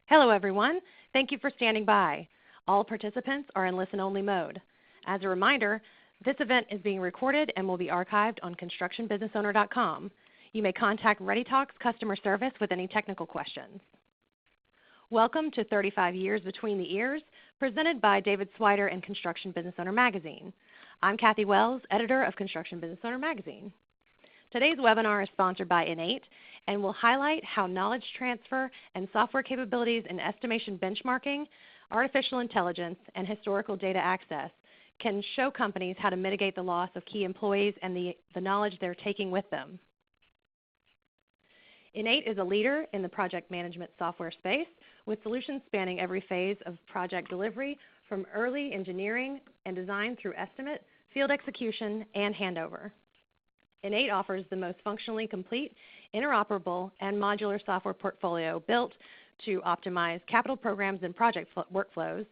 Hello, everyone. Thank you for standing by. All participants are in listen-only mode. As a reminder, this event is being recorded and will be archived on constructionbusinessowner.com. You may contact ReadyTalk's customer service with any technical questions. Welcome to 35 Years Between the Ears, presented by David Swider and Construction Business Owner Magazine. I'm Kathy Wells, editor of Construction Business Owner Magazine. Today's webinar is sponsored by InEight and will highlight how knowledge transfer and software capabilities in estimation benchmarking, artificial intelligence, and historical data access can show companies how to mitigate the loss of key employees and the knowledge they're taking with them. InEight is a leader in the project management software space with solutions spanning every phase of project delivery from early engineering and design through estimate, field execution, and handover. InEight offers the most functionally complete, interoperable, and modular software portfolio built to optimize capital programs and project workflows,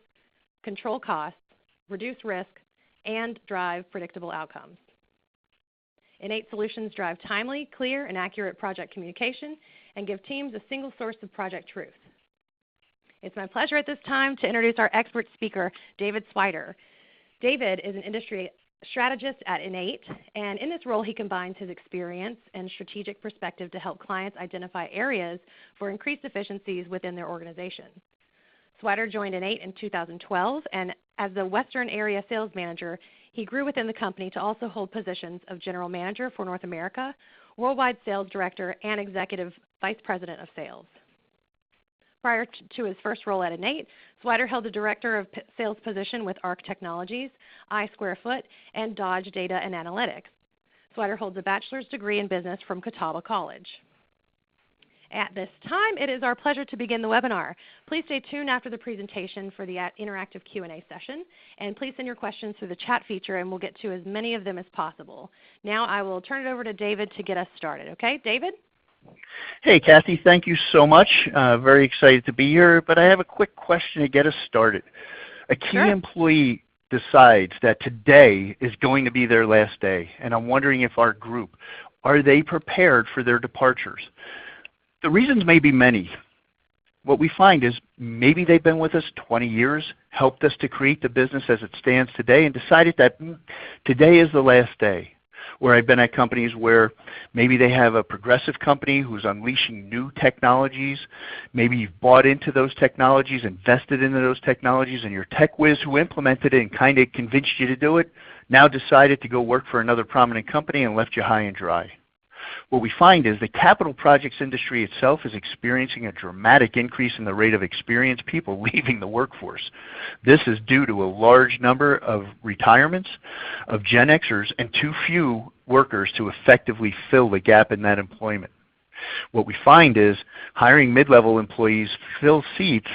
control costs, reduce risk, and drive predictable outcomes. InEight solutions drive timely, clear, and accurate project communication and give teams a single source of project truth. It's my pleasure at this time to introduce our expert speaker, David Swider. David is an industry strategist at InEight, and in this role he combines his experience and strategic perspective to help clients identify areas for increased efficiencies within their organization. Swider joined InEight in 2012, and as the Western Area Sales Manager, he grew within the company to also hold positions of General Manager for North America, Worldwide Sales Director, and Executive Vice President of Sales. Prior to his first role at InEight, Swider held the Director of Sales position with ARC Technologies, iSquarefoot, and Dodge Data and Analytics. Swider holds a bachelor's degree in business from Catawba College. At this time, it is our pleasure to begin the webinar. Please stay tuned after the presentation for the interactive Q&A session, and please send your questions through the chat feature, and we'll get to as many of them as possible. Now I will turn it over to David to get us started. Okay, David? Hey, Kathy, thank you so much. Very excited to be here, but I have a quick question to get us started. A key employee decides that today is going to be their last day, and I'm wondering if our group, are they prepared for their departures? The reasons may be many. What we find is maybe they've been with us 20 years, helped us to create the business as it stands today, and decided that today is the last day. Where I've been at companies where maybe they have a progressive company who's unleashing new technologies. Maybe you've bought into those technologies, invested into those technologies, and your tech whiz who implemented it and kind of convinced you to do it now decided to go work for another prominent company and left you high and dry. What we find is the capital projects industry itself is experiencing a dramatic increase in the rate of experienced people leaving the workforce. This is due to a large number of retirements of Gen Xers and too few workers to effectively fill the gap in that employment. What we find is hiring mid-level employees fill seats,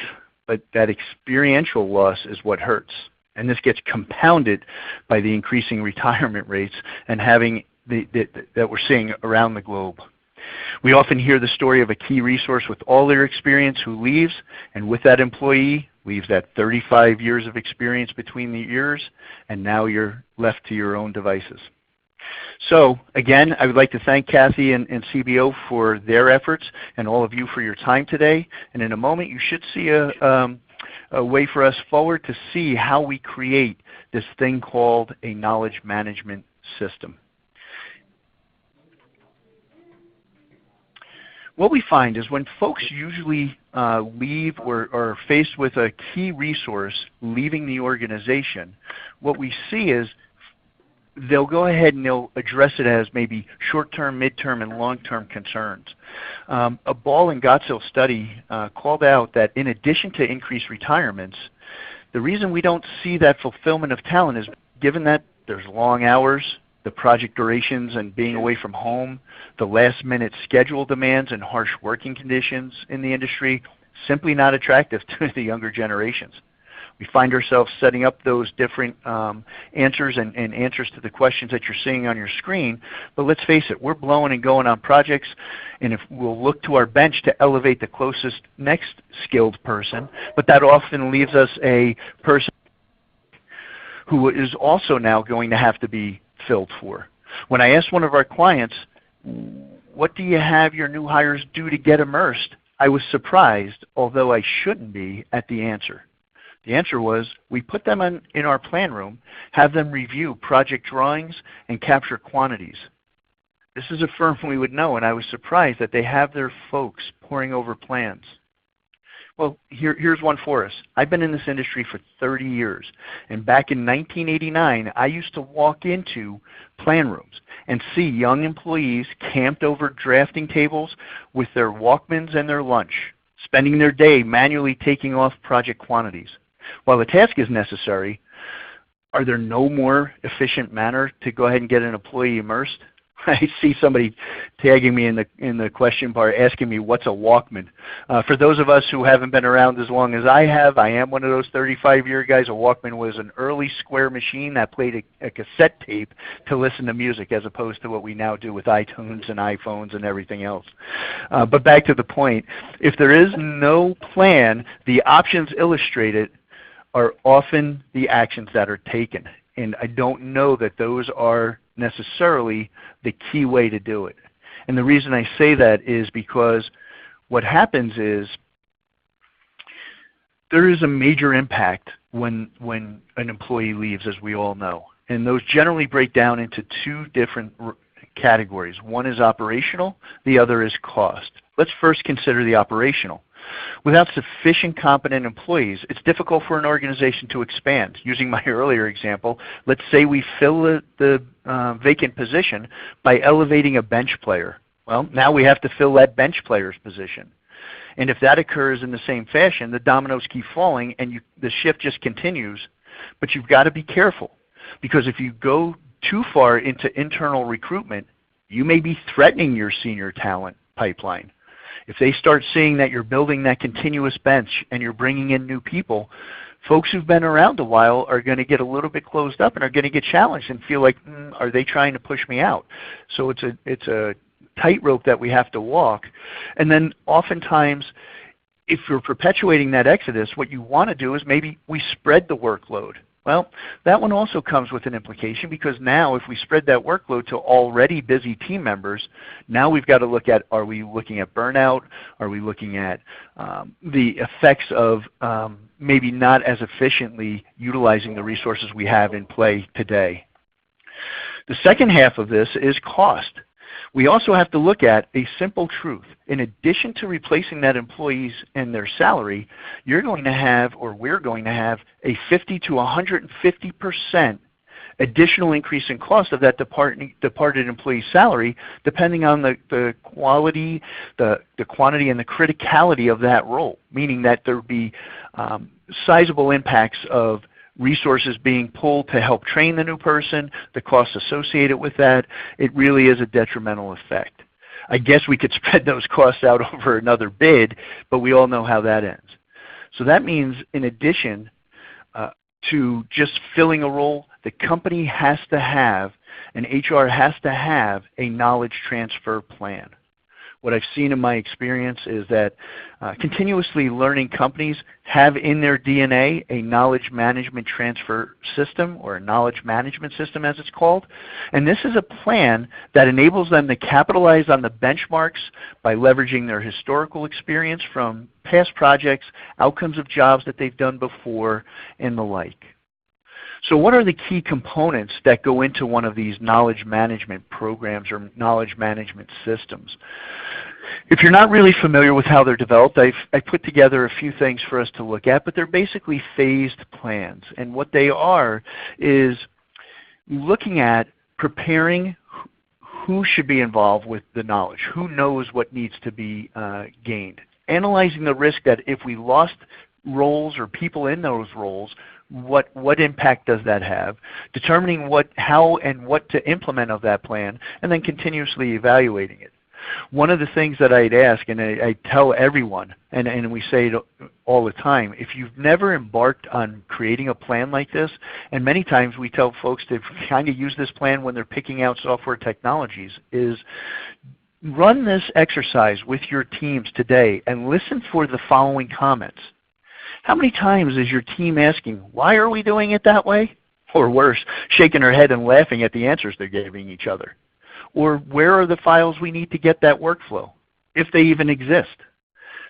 but that experiential loss is what hurts. And this gets compounded by the increasing retirement rates and having that we're seeing around the globe. We often hear the story of a key resource with all their experience who leaves, and with that employee leaves that 35 years of experience between the ears, and now you're left to your own devices. So again, I would like to thank Kathy and CBO for their efforts and all of you for your time today. And in a moment you should see a way for us forward to see how we create this thing called a knowledge management system. What we find is when folks usually leave or are faced with a key resource leaving the organization, what we see is they'll go ahead and they'll address it as maybe short-term, mid-term, and long-term concerns. A Ball and Gottsill study called out that in addition to increased retirements, the reason we don't see that fulfillment of talent is given that there's long hours, the project durations and being away from home, the last-minute schedule demands and harsh working conditions in the industry, simply not attractive to the younger generations. We find ourselves setting up those different answers and answers to the questions that you're seeing on your screen. But let's face it, we're blowing and going on projects, and if we'll look to our bench to elevate the closest next skilled person, but that often leaves us a person who is also now going to have to be filled for. When I asked one of our clients, what do you have your new hires do to get immersed? I was surprised, although I shouldn't be, at the answer. The answer was, we put them in our plan room, have them review project drawings, and capture quantities. This is a firm we would know, and I was surprised that they have their folks poring over plans. Well, here's one for us. I've been in this industry for 30 years, and back in 1989, I used to walk into plan rooms and see young employees camped over drafting tables with their Walkmans and their lunch, spending their day manually taking off project quantities. While the task is necessary, are there no more efficient manner to go ahead and get an employee immersed? I see somebody tagging me in the question bar asking me what's a Walkman. For those of us who haven't been around as long as I have, I am one of those 35-year guys. A Walkman was an early square machine that played a cassette tape to listen to music, as opposed to what we now do with iTunes and iPhones and everything else. But back to the point, if there is no plan, the options illustrated are often the actions that are taken. And I don't know that those are necessarily the key way to do it. And the reason I say that is because what happens is there is a major impact when an employee leaves, as we all know. And those generally break down into two different categories. One is operational, the other is cost. Let's first consider the operational. Without sufficient competent employees, it's difficult for an organization to expand. Using my earlier example, let's say we fill the vacant position by elevating a bench player. Well, now we have to fill that bench player's position. And if that occurs in the same fashion, the dominoes keep falling and the shift just continues. But you've got to be careful, because if you go too far into internal recruitment, you may be threatening your senior talent pipeline. If they start seeing that you're building that continuous bench and you're bringing in new people, folks who've been around a while are going to get a little bit closed up and are going to get challenged and feel like, are they trying to push me out? So it's a tightrope that we have to walk. And then oftentimes, if you're perpetuating that exodus, what you want to do is maybe we spread the workload. Well, that one also comes with an implication, because now if we spread that workload to already busy team members, now we've got to look at, are we looking at burnout? Are we looking at the effects of maybe not as efficiently utilizing the resources we have in play today? The second half of this is cost. We also have to look at a simple truth. In addition to replacing that employees and their salary, you're going to have, or we're going to have, a 50 to 150% additional increase in cost of that departed employee's salary, depending on the quality, the quantity, and the criticality of that role, meaning that there would be sizable impacts of resources being pulled to help train the new person, the costs associated with that. It really is a detrimental effect. I guess we could spread those costs out over another bid, but we all know how that ends. So that means, in addition to just filling a role, the company has to have, and HR has to have, a knowledge transfer plan. What I've seen in my experience is that continuously learning companies have in their DNA a knowledge management transfer system, or a knowledge management system as it's called. And this is a plan that enables them to capitalize on the benchmarks by leveraging their historical experience from past projects, outcomes of jobs that they've done before, and the like. So what are the key components that go into one of these knowledge management programs or knowledge management systems? If you're not really familiar with how they're developed, I've put together a few things for us to look at, but they're basically phased plans. And what they are is looking at preparing who should be involved with the knowledge, who knows what needs to be gained, analyzing the risk that if we lost roles or people in those roles, what impact does that have, determining how and what to implement of that plan, and then continuously evaluating it. One of the things that I'd ask, and I tell everyone, and we say it all the time, if you've never embarked on creating a plan like this, and many times we tell folks to kind of use this plan when they're picking out software technologies, is run this exercise with your teams today and listen for the following comments. How many times is your team asking, why are we doing it that way? Or worse, shaking their head and laughing at the answers they're giving each other? Or where are the files we need to get that workflow, if they even exist?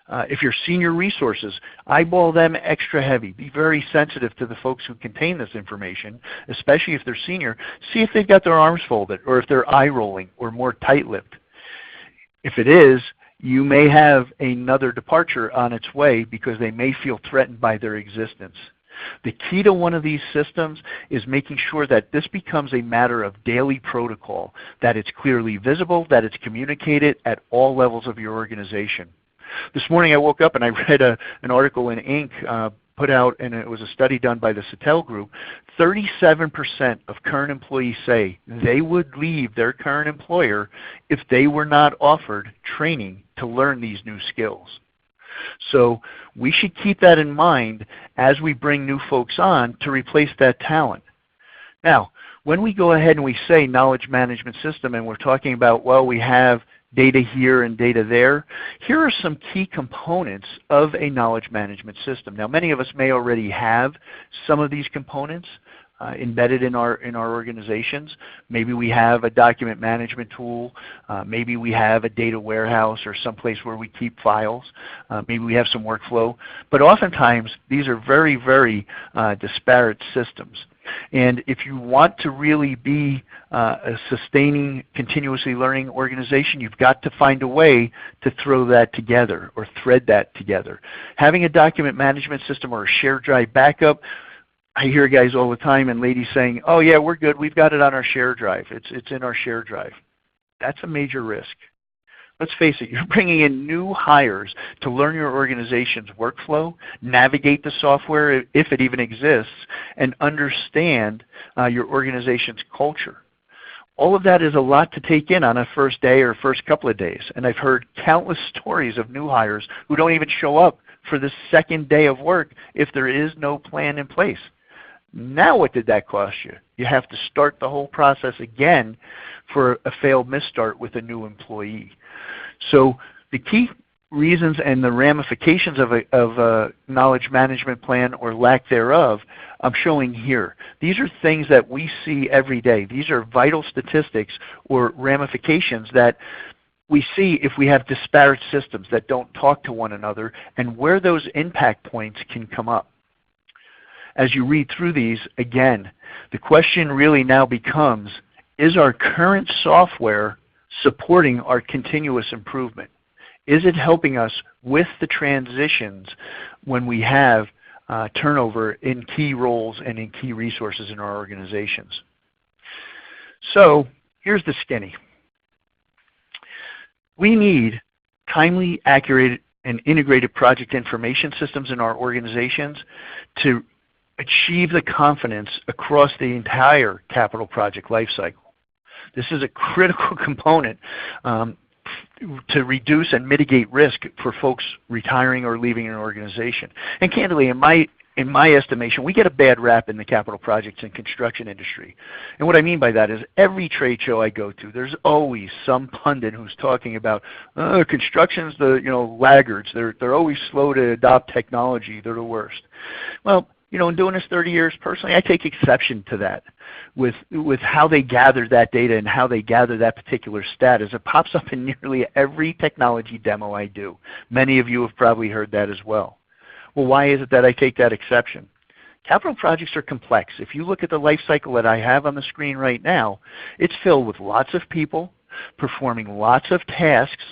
If you're senior resources, eyeball them extra heavy. Be very sensitive to the folks who contain this information, especially if they're senior. See if they've got their arms folded or if they're eye rolling or more tight-lipped. If it is, you may have another departure on its way because they may feel threatened by their existence. The key to one of these systems is making sure that this becomes a matter of daily protocol, that it's clearly visible, that it's communicated at all levels of your organization. This morning I woke up and I read an article in InEight put out, and it was a study done by the Sattel Group. 37% of current employees say they would leave their current employer if they were not offered training to learn these new skills. So we should keep that in mind as we bring new folks on to replace that talent. Now, when we go ahead and we say knowledge management system and we're talking about, well, we have data here and data there, here are some key components of a knowledge management system. Now, many of us may already have some of these components embedded in our organizations. Maybe we have a document management tool. Maybe we have a data warehouse or someplace where we keep files. Maybe we have some workflow. But oftentimes, these are very, very disparate systems. And if you want to really be a sustaining, continuously learning organization, you've got to find a way to throw that together or thread that together. Having a document management system or a shared drive backup, I hear guys all the time and ladies saying, oh yeah, we're good, we've got it on our shared drive. It's in our shared drive. That's a major risk. Let's face it, you're bringing in new hires to learn your organization's workflow, navigate the software if it even exists, and understand your organization's culture. All of that is a lot to take in on a first day or first couple of days. And I've heard countless stories of new hires who don't even show up for the second day of work if there is no plan in place. Now what did that cost you? You have to start the whole process again for a failed misstart with a new employee. So the key reasons and the ramifications of a knowledge management plan or lack thereof I'm showing here. These are things that we see every day. These are vital statistics or ramifications that we see if we have disparate systems that don't talk to one another and where those impact points can come up. As you read through these, again, the question really now becomes, is our current software supporting our continuous improvement? Is it helping us with the transitions when we have turnover in key roles and in key resources in our organizations? So here's the skinny. We need timely, accurate, and integrated project information systems in our organizations to achieve the confidence across the entire capital project lifecycle. This is a critical component to reduce and mitigate risk for folks retiring or leaving an organization. And candidly, in my estimation, we get a bad rap in the capital projects and construction industry. And what I mean by that is every trade show I go to, there's always some pundit who's talking about construction's the laggards. They're always slow to adopt technology. They're the worst. Well, in doing this 30 years personally, I take exception to that with how they gather that data and how they gather that particular stat, as it pops up in nearly every technology demo I do. Many of you have probably heard that as well. Well, why is it that I take that exception? Capital projects are complex. If you look at the life cycle that I have on the screen right now, it's filled with lots of people performing lots of tasks,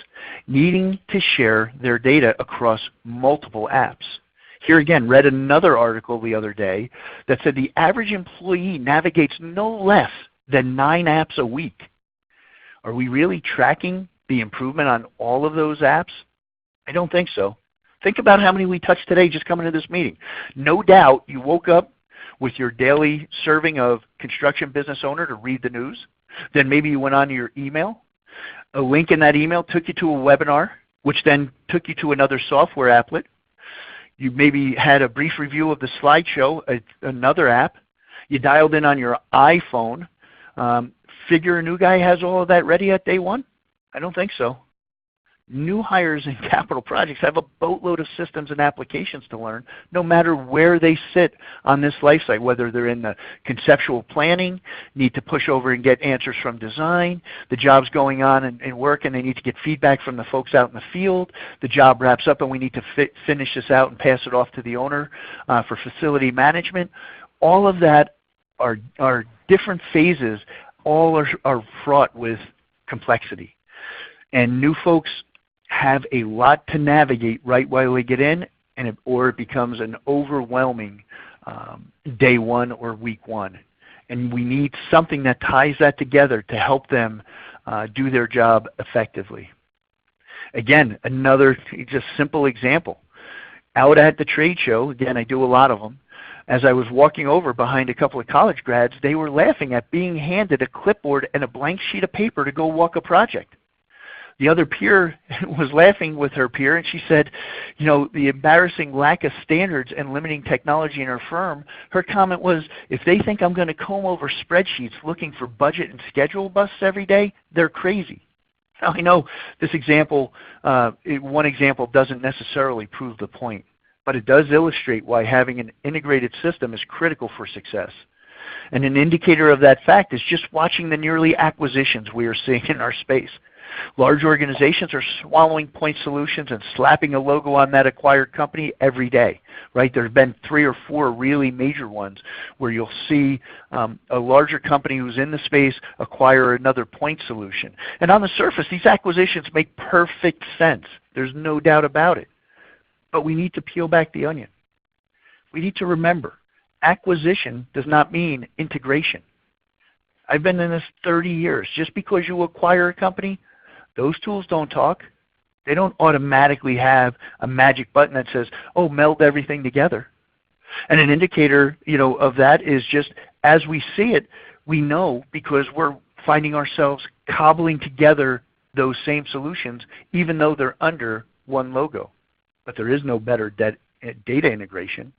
needing to share their data across multiple apps. Here again, read another article the other day that said the average employee navigates no less than 9 apps a week. Are we really tracking the improvement on all of those apps? I don't think so. Think about how many we touched today just coming to this meeting. No doubt you woke up with your daily serving of construction business owner to read the news. Then maybe you went on to your email. A link in that email took you to a webinar, which then took you to another software applet. You maybe had a brief review of the slideshow, another app. You dialed in on your iPhone. Figure a new guy has all of that ready at day one? I don't think so. New hires in capital projects have a boatload of systems and applications to learn, no matter where they sit on this life cycle, whether they're in the conceptual planning, need to push over and get answers from design, the job's going on in work and they need to get feedback from the folks out in the field, the job wraps up and we need to finish this out and pass it off to the owner for facility management. All of that are different phases, all are fraught with complexity. And new folks have a lot to navigate right while they get in, or it becomes an overwhelming day one or week one. And we need something that ties that together to help them do their job effectively. Again, another just simple example. Out at the trade show, again, I do a lot of them, as I was walking over behind a couple of college grads, they were laughing at being handed a clipboard and a blank sheet of paper to go walk a project. The other peer was laughing with her peer, and she said, you know, the embarrassing lack of standards and limiting technology in her firm, her comment was, if they think I'm going to comb over spreadsheets looking for budget and schedule busts every day, they're crazy. Now, I know this example, one example doesn't necessarily prove the point, but it does illustrate why having an integrated system is critical for success. And an indicator of that fact is just watching the nearly acquisitions we are seeing in our space. Large organizations are swallowing point solutions and slapping a logo on that acquired company every day, right? There have been 3 or 4 really major ones where you'll see a larger company who's in the space acquire another point solution. And on the surface, these acquisitions make perfect sense. There's no doubt about it. But we need to peel back the onion. We need to remember, acquisition does not mean integration. I've been in this 30 years. Just because you acquire a company, those tools don't talk. They don't automatically have a magic button that says, oh, meld everything together. And an indicator, you know, of that is just as we see it, we know because we're finding ourselves cobbling together those same solutions even though they're under one logo. But there is no better data integration.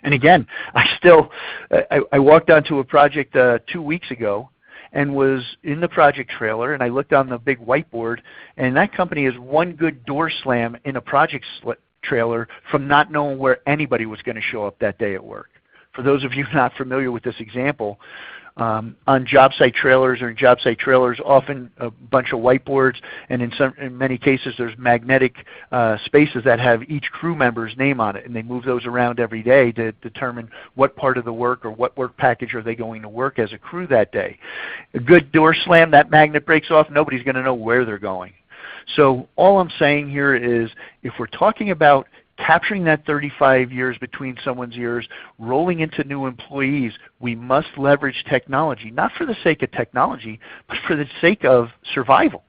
And again, I walked onto a project 2 weeks ago and was in the project trailer, and I looked on the big whiteboard, and that company is one good door slam in a project trailer from not knowing where anybody was going to show up that day at work. For those of you not familiar with this example, on job site trailers or in job site trailers, often a bunch of whiteboards, and in many cases there's magnetic spaces that have each crew member's name on it, and they move those around every day to determine what part of the work or what work package are they going to work as a crew that day. A good door slam, that magnet breaks off, nobody's going to know where they're going. So all I'm saying here is if we're talking about capturing that 35 years between someone's ears, rolling into new employees, we must leverage technology, not for the sake of technology, but for the sake of survival.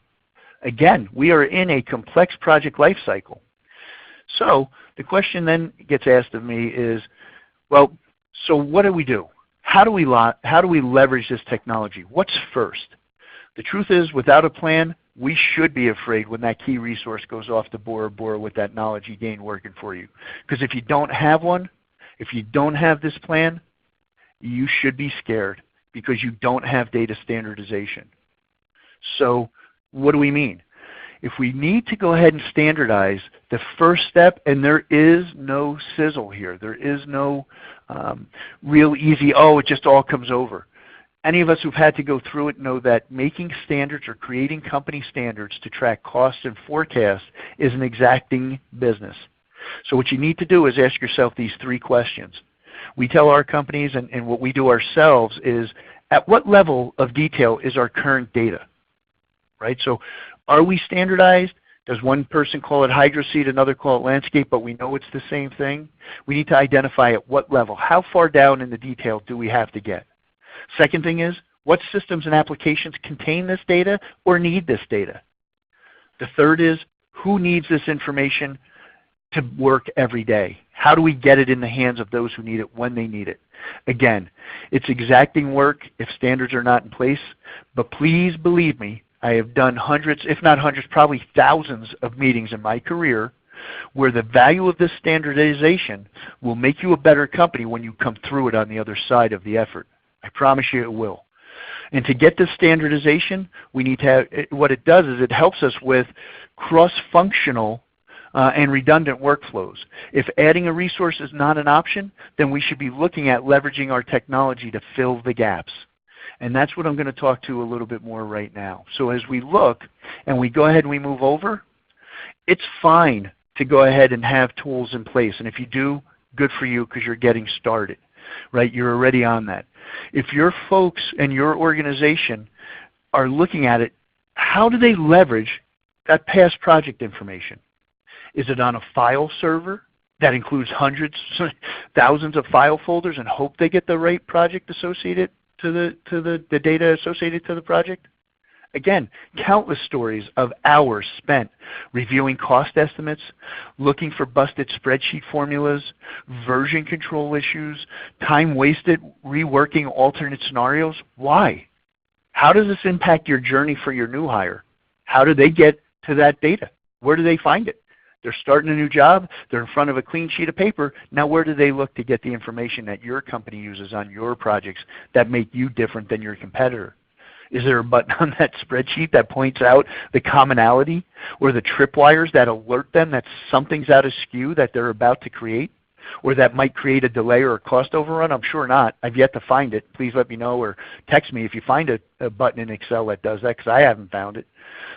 Again, we are in a complex project life cycle. So the question then gets asked of me is, well, so what do we do? How do we leverage this technology? What's first? The truth is, without a plan, we should be afraid when that key resource goes off to Bora Bora with that knowledge you gain working for you. Because if you don't have one, if you don't have this plan, you should be scared because you don't have data standardization. So what do we mean? If we need to go ahead and standardize, the first step, and there is no sizzle here, there is no real easy, oh, it just all comes over. Any of us who've had to go through it know that making standards or creating company standards to track costs and forecasts is an exacting business. So what you need to do is ask yourself these 3 questions. We tell our companies, and what we do ourselves is, at what level of detail is our current data? Right? So are we standardized? Does one person call it hydroseed, another call it landscape, but we know it's the same thing? We need to identify at what level. How far down in the detail do we have to get? Second thing is, what systems and applications contain this data or need this data? The third is, who needs this information to work every day? How do we get it in the hands of those who need it when they need it? Again, it's exacting work if standards are not in place, but please believe me, I have done hundreds, if not hundreds, probably thousands of meetings in my career where the value of this standardization will make you a better company when you come through it on the other side of the effort. I promise you it will. And to get this standardization, we need to have, what it does is it helps us with cross-functional and redundant workflows. If adding a resource is not an option, then we should be looking at leveraging our technology to fill the gaps. And that's what I'm going to talk to a little bit more right now. So as we look and we go ahead and we move over, it's fine to go ahead and have tools in place. And if you do, good for you because you're getting started, right? You're already on that. If your folks and your organization are looking at it, how do they leverage that past project information? Is it on a file server that includes hundreds, thousands of file folders and hope they get the right project associated to the data associated to the project? Again, countless stories of hours spent reviewing cost estimates, looking for busted spreadsheet formulas, version control issues, time wasted reworking alternate scenarios. Why? How does this impact your journey for your new hire? How do they get to that data? Where do they find it? They're starting a new job. They're in front of a clean sheet of paper. Now where do they look to get the information that your company uses on your projects that make you different than your competitor? Is there a button on that spreadsheet that points out the commonality or the tripwires that alert them that something's out of skew that they're about to create? Or that might create a delay or a cost overrun? I'm sure not. I've yet to find it. Please let me know or text me if you find a button in Excel that does that because I haven't found it.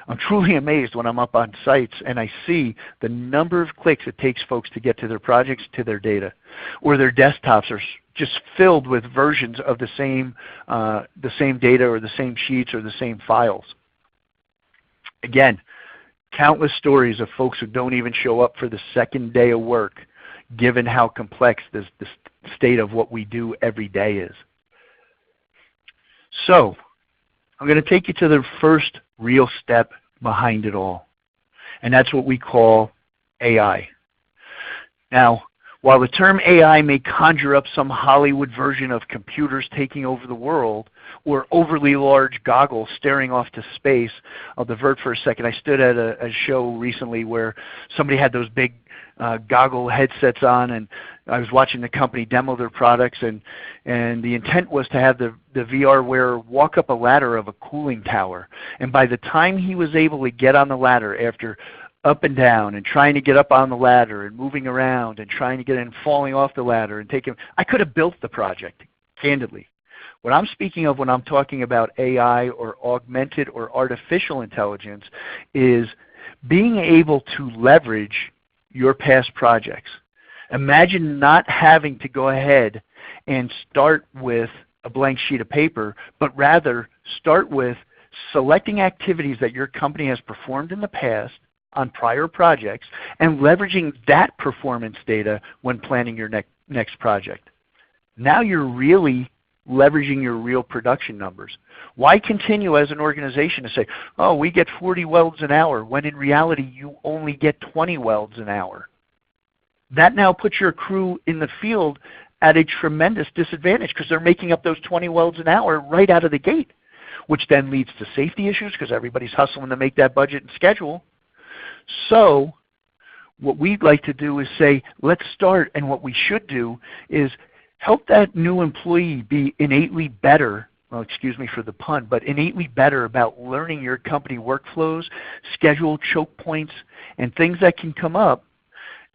I'm truly amazed when I'm up on sites and I see the number of clicks it takes folks to get to their projects, to their data. Or their desktops are just filled with versions of the same data or the same sheets or the same files. Again, countless stories of folks who don't even show up for the second day of work given how complex the state of what we do every day is. So I'm going to take you to the first real step behind it all, and that's what we call AI. Now, while the term AI may conjure up some Hollywood version of computers taking over the world or overly large goggles staring off to space, I'll divert for a second. I stood at a show recently where somebody had those big goggle headsets on, and I was watching the company demo their products, and the intent was to have the VR wearer walk up a ladder of a cooling tower. And by the time he was able to get on the ladder after up and down and trying to get up on the ladder and moving around and trying to get in, falling off the ladder and taking, I could have built the project, candidly. What I'm speaking of when I'm talking about AI or augmented or artificial intelligence is being able to leverage your past projects. Imagine not having to go ahead and start with a blank sheet of paper, but rather start with selecting activities that your company has performed in the past on prior projects and leveraging that performance data when planning your next project. Now you're really leveraging your real production numbers. Why continue as an organization to say, oh, we get 40 welds an hour, when in reality you only get 20 welds an hour? That now puts your crew in the field at a tremendous disadvantage because they're making up those 20 welds an hour right out of the gate, which then leads to safety issues because everybody's hustling to make that budget and schedule. So what we'd like to do is say, let's start, and what we should do is help that new employee be innately better, well, excuse me for the pun, but innately better about learning your company workflows, schedule choke points, and things that can come up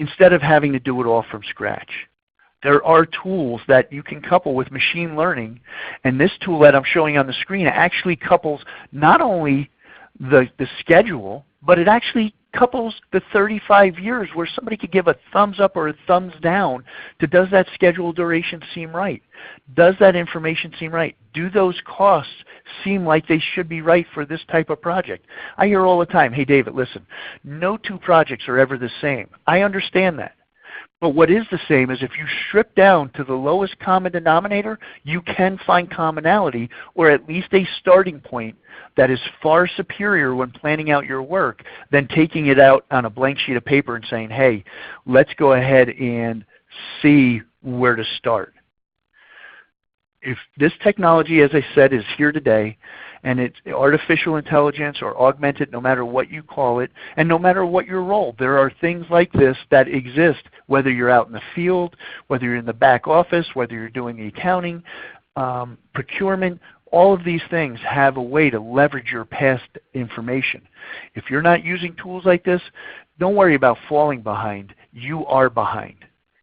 instead of having to do it all from scratch. There are tools that you can couple with machine learning, and this tool that I'm showing on the screen actually couples not only the schedule, but it actually couples the 35 years where somebody could give a thumbs up or a thumbs down to, does that schedule duration seem right? Does that information seem right? Do those costs seem like they should be right for this type of project? I hear all the time, hey David, listen, no two projects are ever the same. I understand that. But what is the same is if you strip down to the lowest common denominator, you can find commonality or at least a starting point that is far superior when planning out your work than taking it out on a blank sheet of paper and saying, hey, let's go ahead and see where to start. If this technology, as I said, is here today, and it's artificial intelligence or augmented, no matter what you call it, and no matter what your role, there are things like this that exist, whether you're out in the field, whether you're in the back office, whether you're doing the accounting, procurement, all of these things have a way to leverage your past information. If you're not using tools like this, don't worry about falling behind. You are behind.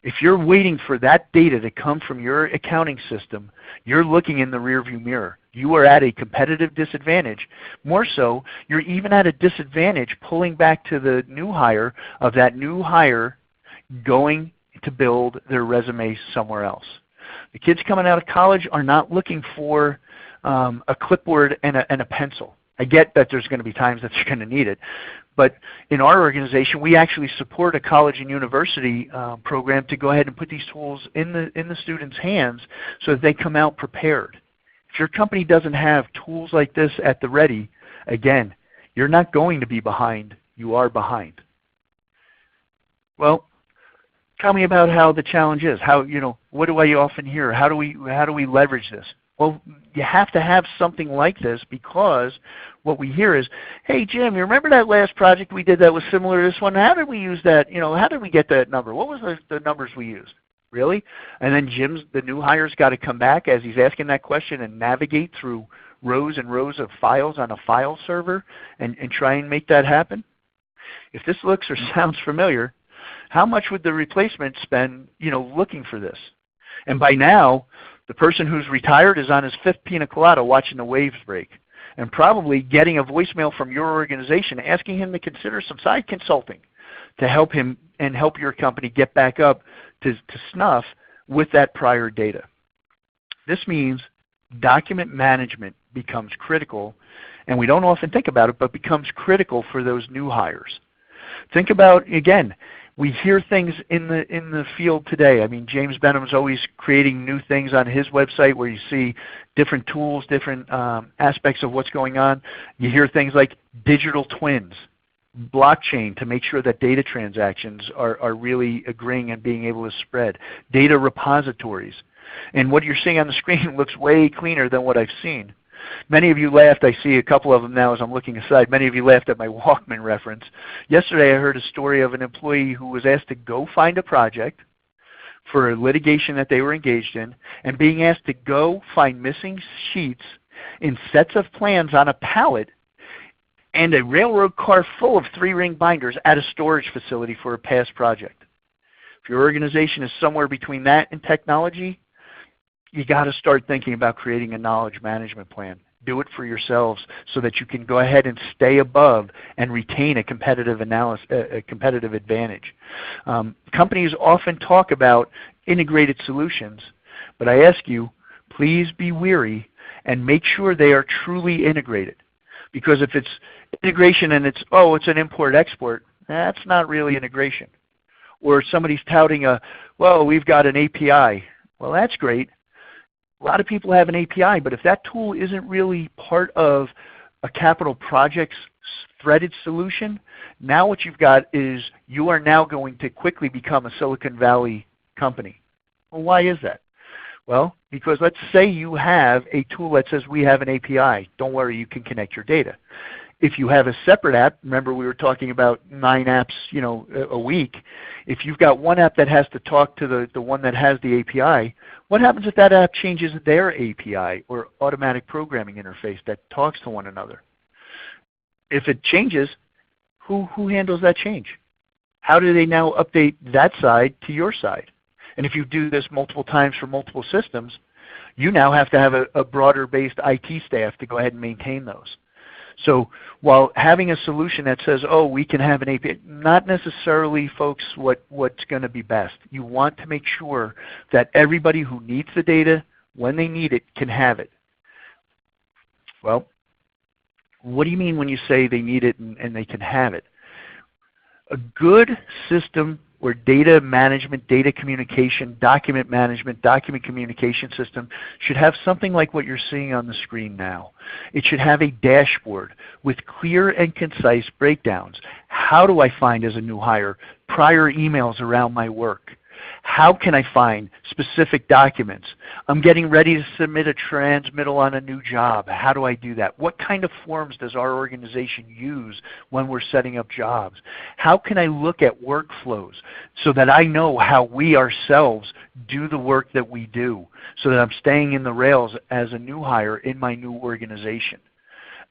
If you're waiting for that data to come from your accounting system, you're looking in the rearview mirror. You are at a competitive disadvantage. More so, you're even at a disadvantage pulling back to the new hire of that new hire going to build their resume somewhere else. The kids coming out of college are not looking for a clipboard and a pencil. I get that there's going to be times that they're going to need it. But in our organization, we actually support a college and university program to go ahead and put these tools in the students' hands so that they come out prepared. If your company doesn't have tools like this at the ready, again, you're not going to be behind. You are behind. Well, tell me about how the challenge is. How, what do I often hear? How do we leverage this? Well, you have to have something like this, because what we hear is, hey Jim, you remember that last project we did that was similar to this one? How did we use that? How did we get that number? What was the numbers we used? Really? And then the new hire's got to come back as he's asking that question and navigate through rows and rows of files on a file server and try and make that happen? If this looks or sounds familiar, how much would the replacement spend, looking for this? And by now, the person who's retired is on his 5th pina colada watching the waves break, and probably getting a voicemail from your organization asking him to consider some side consulting to help him and help your company get back up to snuff with that prior data. This means document management becomes critical, and we don't often think about it, but becomes critical for those new hires. Think about, again, we hear things in the field today. I mean, James Benham's always creating new things on his website where you see different tools, different aspects of what's going on. You hear things like digital twins, blockchain to make sure that data transactions are really agreeing and being able to spread, data repositories. And what you're seeing on the screen looks way cleaner than what I've seen. Many of you laughed. I see a couple of them now as I'm looking aside. Many of you laughed at my Walkman reference. Yesterday I heard a story of an employee who was asked to go find a project for a litigation that they were engaged in, and being asked to go find missing sheets in sets of plans on a pallet and a railroad car full of 3-ring binders at a storage facility for a past project. If your organization is somewhere between that and technology, you got to start thinking about creating a knowledge management plan. Do it for yourselves so that you can go ahead and stay above and retain a competitive advantage. Companies often talk about integrated solutions, but I ask you, please be wary and make sure they are truly integrated. Because if it's integration and it's an import-export, that's not really integration. Or somebody's touting we've got an API. Well, that's great. A lot of people have an API, but if that tool isn't really part of a capital project's threaded solution, now what you've got is you are now going to quickly become a Silicon Valley company. Well, why is that? Well, because let's say you have a tool that says we have an API. Don't worry, you can connect your data. If you have a separate app, remember we were talking about 9 apps a week. If you've got one app that has to talk to the one that has the API, what happens if that app changes their API or automatic programming interface that talks to one another? If it changes, who handles that change? How do they now update that side to your side? And if you do this multiple times for multiple systems, you now have to have a broader-based IT staff to go ahead and maintain those. So while having a solution that says, we can have an API, not necessarily, folks, what's going to be best. You want to make sure that everybody who needs the data, when they need it, can have it. Well, what do you mean when you say they need it and they can have it? A good system or data management, data communication, document management, document communication system should have something like what you're seeing on the screen now. It should have a dashboard with clear and concise breakdowns. How do I find as a new hire prior emails around my work? How can I find specific documents? I'm getting ready to submit a transmittal on a new job. How do I do that? What kind of forms does our organization use when we're setting up jobs? How can I look at workflows so that I know how we ourselves do the work that we do so that I'm staying in the rails as a new hire in my new organization?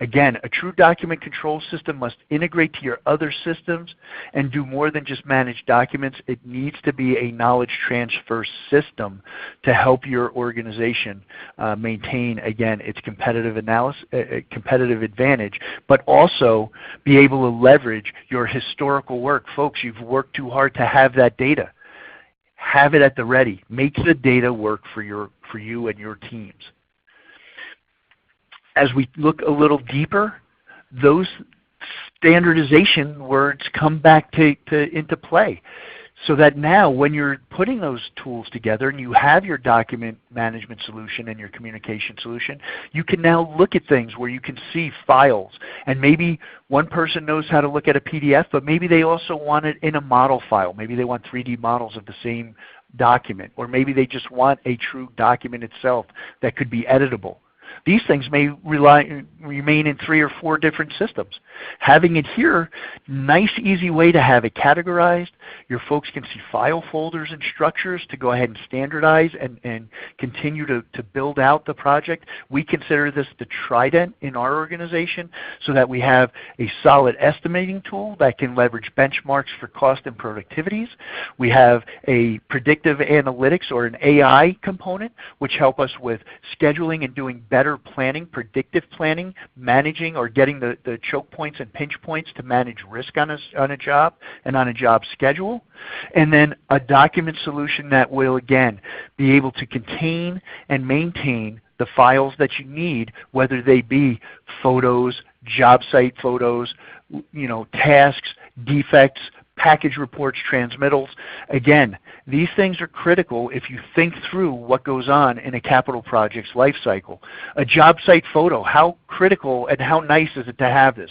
Again, a true document control system must integrate to your other systems and do more than just manage documents. It needs to be a knowledge transfer system to help your organization maintain, again, its competitive advantage, but also be able to leverage your historical work. Folks, you've worked too hard to have that data. Have it at the ready. Make the data work for you and your teams. As we look a little deeper, those standardization words come back into play. So that now when you're putting those tools together and you have your document management solution and your communication solution, you can now look at things where you can see files. And maybe one person knows how to look at a PDF, but maybe they also want it in a model file. Maybe they want 3D models of the same document, or maybe they just want a true document itself that could be editable. These things may remain in 3 or 4 different systems. Having it here, nice easy way to have it categorized. Your folks can see file folders and structures to go ahead and standardize and continue to build out the project. We consider this the trident in our organization so that we have a solid estimating tool that can leverage benchmarks for cost and productivities. We have a predictive analytics or an AI component which help us with scheduling and doing better planning, predictive planning, managing or getting the choke points and pinch points to manage risk on a job and on a job schedule. And then a document solution that will, again, be able to contain and maintain the files that you need, whether they be photos, job site photos, tasks, defects, package reports, transmittals. Again, these things are critical if you think through what goes on in a capital project's life cycle. A job site photo, how critical and how nice is it to have this?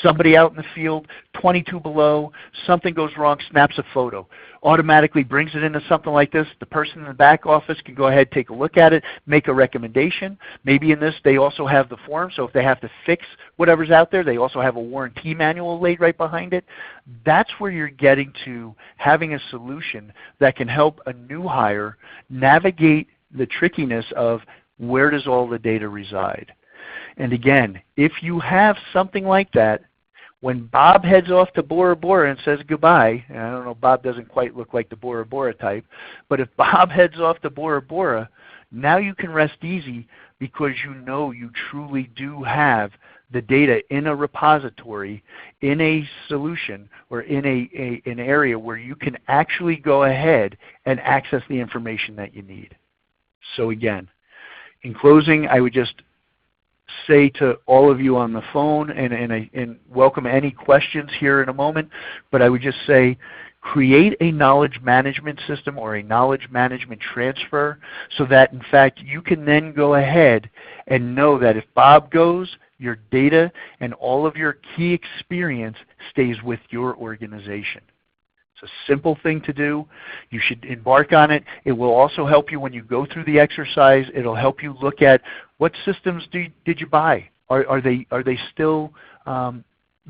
Somebody out in the field, 22 below, something goes wrong, snaps a photo. Automatically brings it into something like this. The person in the back office can go ahead, take a look at it, make a recommendation. Maybe in this they also have the form, so if they have to fix whatever's out there, they also have a warranty manual laid right behind it. That's where you're getting to having a solution that can help a new hire navigate the trickiness of where does all the data reside. And again, if you have something like that, when Bob heads off to Bora Bora and says goodbye, and I don't know, Bob doesn't quite look like the Bora Bora type, but if Bob heads off to Bora Bora, now you can rest easy because you know you truly do have the data in a repository, in a solution, or in an area where you can actually go ahead and access the information that you need. So again, in closing, I would just say to all of you on the phone, and welcome any questions here in a moment, but I would just say create a knowledge management system or a knowledge management transfer so that in fact you can then go ahead and know that if Bob goes, your data and all of your key experience stays with your organization. It's a simple thing to do. You should embark on it. It will also help you when you go through the exercise. It will help you look at what systems did you buy. Are they still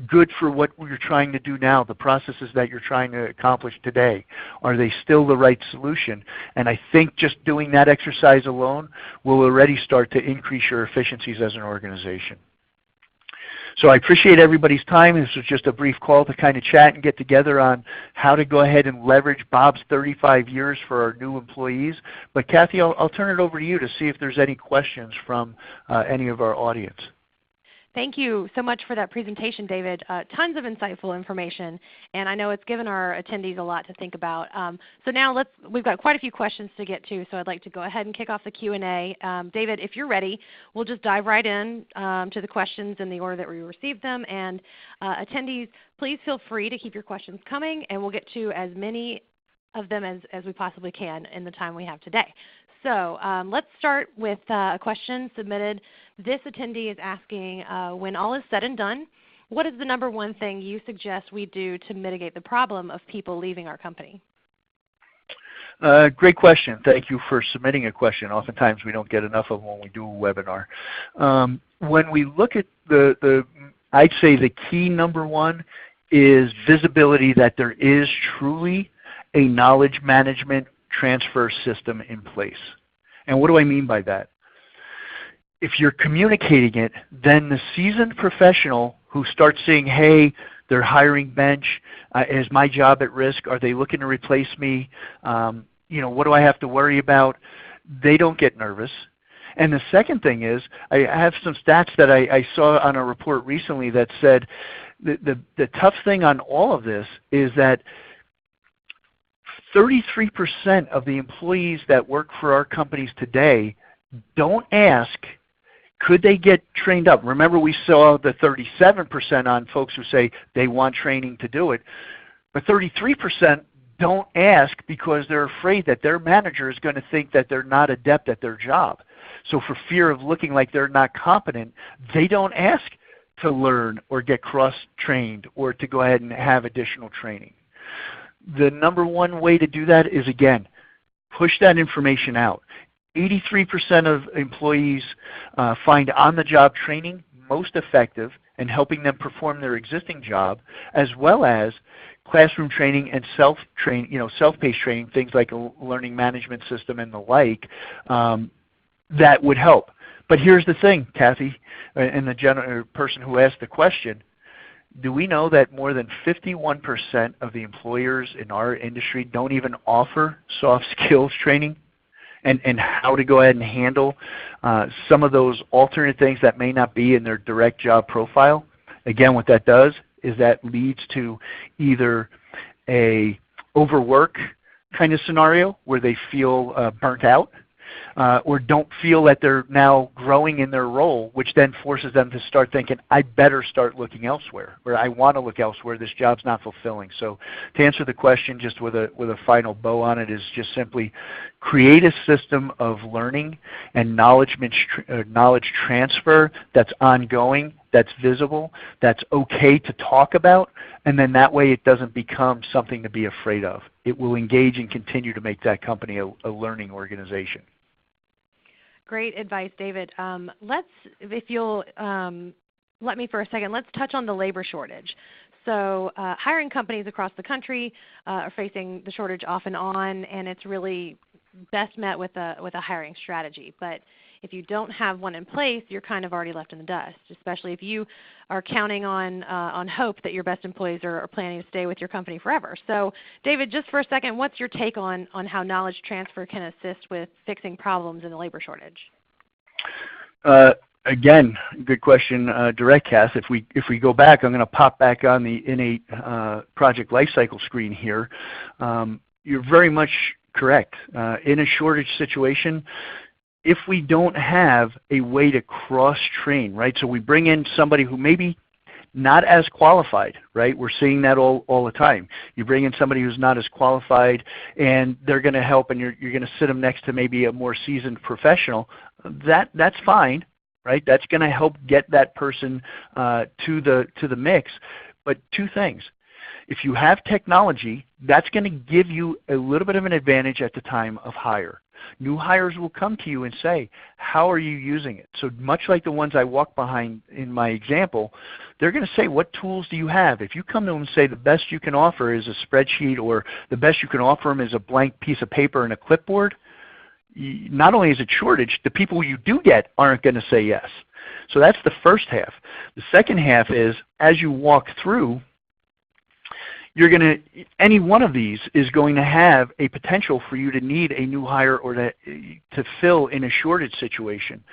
good for what you're trying to do now, the processes that you're trying to accomplish today? Are they still the right solution? And I think just doing that exercise alone will already start to increase your efficiencies as an organization. So I appreciate everybody's time. This was just a brief call to kind of chat and get together on how to go ahead and leverage Bob's 35 years for our new employees. But Kathy, I'll turn it over to you to see if there's any questions from any of our audience. Thank you so much for that presentation, David. Tons of insightful information, and I know it's given our attendees a lot to think about. So now we've got quite a few questions to get to, so I'd like to go ahead and kick off the Q&A. David, if you're ready, we'll just dive right in to the questions in the order that we received them. And attendees, please feel free to keep your questions coming, and we'll get to as many of them as we possibly can in the time we have today. So let's start with a question submitted. This attendee is asking, when all is said and done, what is the #1 thing you suggest we do to mitigate the problem of people leaving our company? Great question. Thank you for submitting a question. Oftentimes we don't get enough of them when we do a webinar. When we look at I'd say the key number one is visibility that there is truly a knowledge management transfer system in place. And what do I mean by that? If you're communicating it, then the seasoned professional who starts saying, hey, they're hiring bench, is my job at risk? Are they looking to replace me? What do I have to worry about? They don't get nervous. And the second thing is, I have some stats that I saw on a report recently that said the tough thing on all of this is that 33% of the employees that work for our companies today don't ask, could they get trained up? Remember, we saw the 37% on folks who say they want training to do it, but 33% don't ask because they're afraid that their manager is going to think that they're not adept at their job. So for fear of looking like they're not competent, they don't ask to learn or get cross-trained or to go ahead and have additional training. The number one way to do that is, again, push that information out. 83% of employees find on-the-job training most effective in helping them perform their existing job, as well as classroom training and self-paced training, things like a learning management system and the like, that would help. But here's the thing, Kathy, and the person who asked the question, do we know that more than 51% of the employers in our industry don't even offer soft skills training and how to go ahead and handle some of those alternate things that may not be in their direct job profile? Again, what that does is that leads to either a overwork kind of scenario where they feel burnt out, or don't feel that they're now growing in their role, which then forces them to start thinking, I better start looking elsewhere, or I want to look elsewhere, this job's not fulfilling. So to answer the question just with a final bow on it is just simply create a system of learning and knowledge transfer that's ongoing, that's visible, that's okay to talk about, and then that way it doesn't become something to be afraid of. It will engage and continue to make that company a learning organization. Great advice, David. If you'll let me for a second, let's touch on the labor shortage. So hiring companies across the country are facing the shortage off and on, and it's really best met with a hiring strategy. But if you don't have one in place, you're kind of already left in the dust, especially if you are counting on hope that your best employees are planning to stay with your company forever. So David, just for a second, what's your take on how knowledge transfer can assist with fixing problems in the labor shortage? Again, good question, direct, Cass. If we go back, I'm going to pop back on the InEight project lifecycle screen here. You're very much correct. In a shortage situation, if we don't have a way to cross-train, right? So we bring in somebody who maybe not as qualified, right? We're seeing that all the time. You bring in somebody who's not as qualified, and they're going to help, and you're going to sit them next to maybe a more seasoned professional. That's fine, right? That's going to help get that person to the mix. But two things. If you have technology, that's going to give you a little bit of an advantage at the time of hire. New hires will come to you and say, how are you using it? So much like the ones I walk behind in my example, they're going to say, what tools do you have? If you come to them and say the best you can offer is a spreadsheet, or the best you can offer them is a blank piece of paper and a clipboard, not only is it shortage, the people you do get aren't going to say yes. So that's the first half. The second half is, as you walk through, any one of these is going to have a potential for you to need a new hire or to fill in a shortage situation.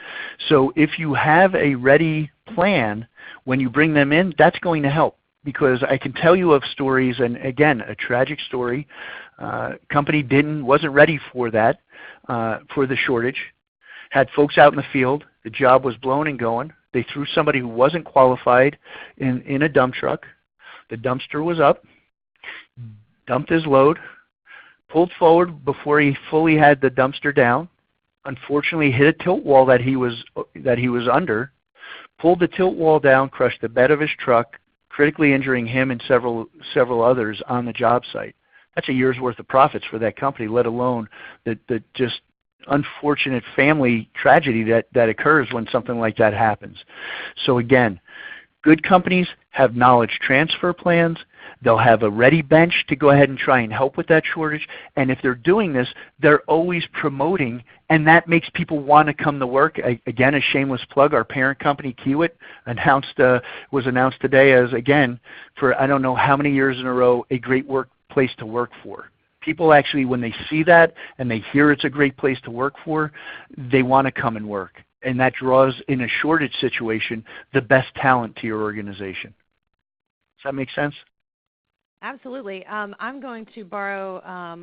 So if you have a ready plan when you bring them in, that's going to help, because I can tell you of stories, and again, a tragic story. Company wasn't ready for that, for the shortage. Had folks out in the field. The job was blown and going. They threw somebody who wasn't qualified in a dump truck. The dumpster was up. Dumped his load, pulled forward before he fully had the dumpster down. Unfortunately, hit a tilt wall that he was under, pulled the tilt wall down, crushed the bed of his truck, critically injuring him and several others on the job site. That's a year's worth of profits for that company, let alone the just unfortunate family tragedy that occurs when something like that happens. So again, good companies have knowledge transfer plans. They'll have a ready bench to go ahead and try and help with that shortage. And if they're doing this, they're always promoting, and that makes people want to come to work. Again, a shameless plug, our parent company, Kiewit, was announced today as, again, for I don't know how many years in a row, a great workplace to work for. People actually, when they see that and they hear it's a great place to work for, they want to come and work. And that draws, in a shortage situation, the best talent to your organization. Does that make sense? Absolutely. I'm going to borrow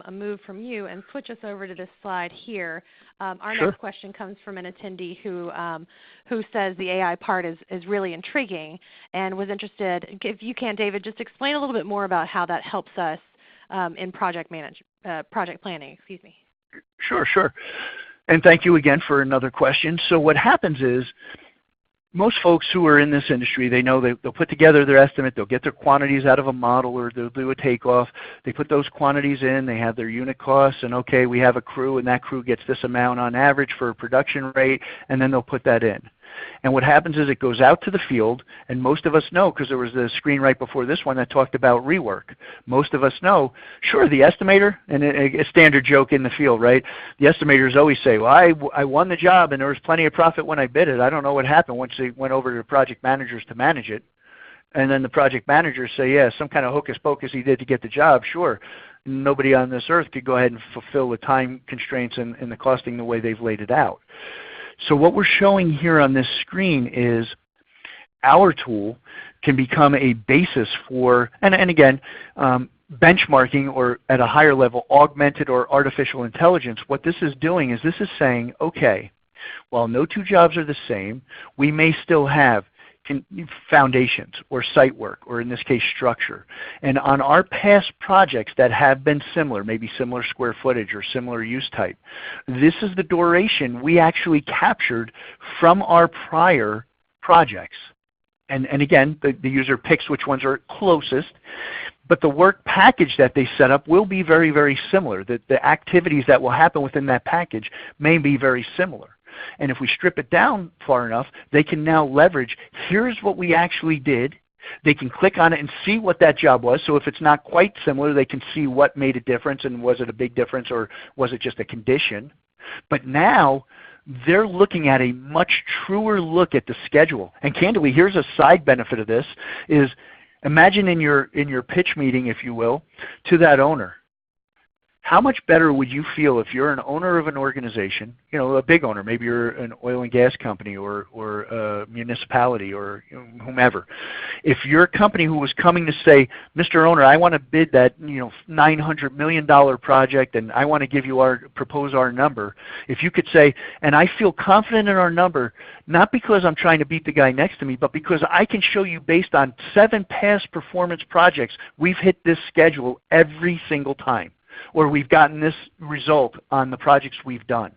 a move from you and switch us over to this slide here. Our Sure. next question comes from an attendee who says the AI part is really intriguing and was interested. If you can, David, just explain a little bit more about how that helps us in project planning. Excuse me. Sure. And thank you again for another question. So what happens is, most folks who are in this industry, they know they'll put together their estimate, they'll get their quantities out of a model, or they'll do a takeoff. They put those quantities in, they have their unit costs, and okay, we have a crew, and that crew gets this amount on average for a production rate, and then they'll put that in. And what happens is it goes out to the field, and most of us know, because there was a screen right before this one that talked about rework. Most of us know, sure, the estimator, and a standard joke in the field, right? The estimators always say, well, I won the job and there was plenty of profit when I bid it. I don't know what happened once they went over to the project managers to manage it. And then the project managers say, yeah, some kind of hocus pocus he did to get the job, sure. Nobody on this earth could go ahead and fulfill the time constraints and the costing the way they've laid it out. So what we're showing here on this screen is our tool can become a basis for, and again, benchmarking, or at a higher level, augmented or artificial intelligence. What this is doing is this is saying, okay, while no two jobs are the same, we may still have foundations or site work, or in this case structure. And on our past projects that have been similar, maybe similar square footage or similar use type, this is the duration we actually captured from our prior projects. And again, the user picks which ones are closest, but the work package that they set up will be very, very similar. The activities that will happen within that package may be very similar. And if we strip it down far enough, they can now leverage, here's what we actually did. They can click on it and see what that job was. So if it's not quite similar, they can see what made a difference, and was it a big difference, or was it just a condition. But now they're looking at a much truer look at the schedule. And candidly, here's a side benefit of this, is imagine in your pitch meeting, if you will, to that owner. How much better would you feel if you're an owner of an organization, you know, a big owner, maybe you're an oil and gas company, or a municipality, or whomever. If you're a company who was coming to say, Mr. Owner, I want to bid that $900 million project, and I want to give you propose our number. If you could say, and I feel confident in our number, not because I'm trying to beat the guy next to me, but because I can show you based on 7 past performance projects, we've hit this schedule every single time, or we've gotten this result on the projects we've done.